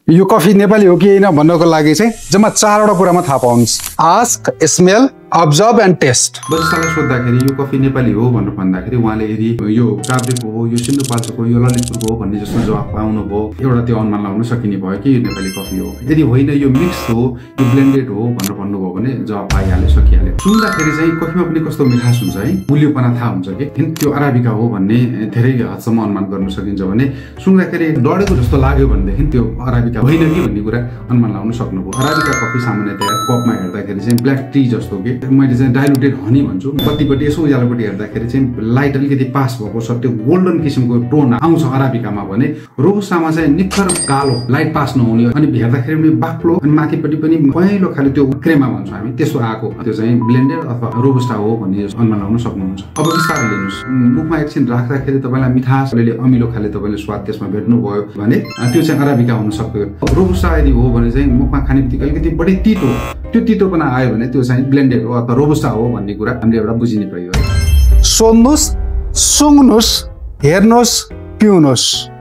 यो कफी नेपाली हो कि हैन भन्नको लागि चाहिँ जम्मा 4 वटा कुरामा थाहा पाउनुस्। Ask, smell, observe and taste. बरिस्तालाई सोध्दाखेरि यो कफी नेपाली हो भनेर भन्दाखेरि उहाँले यदि यो काभ्रेको हो, यो सिन्धुपाल्चोक हो, यो ललितपुरको हो भन्ने जस्तो जवाफ पाउनुभयो, एउटा त्यो अनुमान लगाउन सकिने भयो कि यो नेपाली कफी हो। यदि होइन यो मिक्स हो, यो ब्लेन्डेड हो भनेर भन्नुभयो भने जवाफ पाइहाल्यो, सकिहाल्यो। सुन्दाखेरि चाहिँ कफीमा पनि कस्तो मिठास हुन्छ है, मूल्यपना थाहा हुन्छ कि त्यो अराबिका हो भन्ने धेरै हदसम्म अनुमान गर्न सकिन्छ भने सुन्दाखेरि डढेको जस्तो लाग्यो भनेदेखि त्यो अराबिका होइन कि भन्ने कुरा अनुमान लगाउन सक्नुभयो। अराबिका कफी सामान्यतया कपमा हेर्दाखेरि चाहिँ ब्ल्याक टी जस्तो के मैले चाहिँ डाइल्युटेड हनी भन्छु, बत्तीपट्टि यसो उज्यालोपट्टि हेर्दाखेरि चाहिँ लाइट अलिकति पास भएको छ, त्यो गोल्डन किसिमको टोन आउँछ अराबिकामा भने रोबुस्टामा चाहिँ निखर कालो लाइट पास नहुने अनि हेर्दाखेरि पनि बाक्लो अनि माथिपट्टि पनि पहेँलो खाले त्यो क्रेमा भन्छौँ हामी, त्यसो आएको त्यो चाहिँ ब्लेन्डेड अथवा रोबुस्टा हो भन्ने अनुमान लगाउन सक्नुहुन्छ। अब बिस्तारै लिनुहोस्, मुखमा एकछिन राख्दाखेरि तपाईँलाई मिठास अलिअलि अमिलो खाले तपाईँले स्वाद त्यसमा भेट्नुभयो भने त्यो चाहिँ अराबिका हुन सक्यो। रोबुस्टा यदि हो भने चाहिँ मुखमा खाने बित्तिकै अलिकति बढी तितो, त्यो तितोपना आयो भने त्यो चाहिँ ब्लेन्डेड हो अथवा रोबुस्टा हो भन्ने कुरा हामीले एउटा बुझिने प्रयोग है। सोध्नुस्, सुङ्नुस्, हेर्नुस्, पिउनुस्।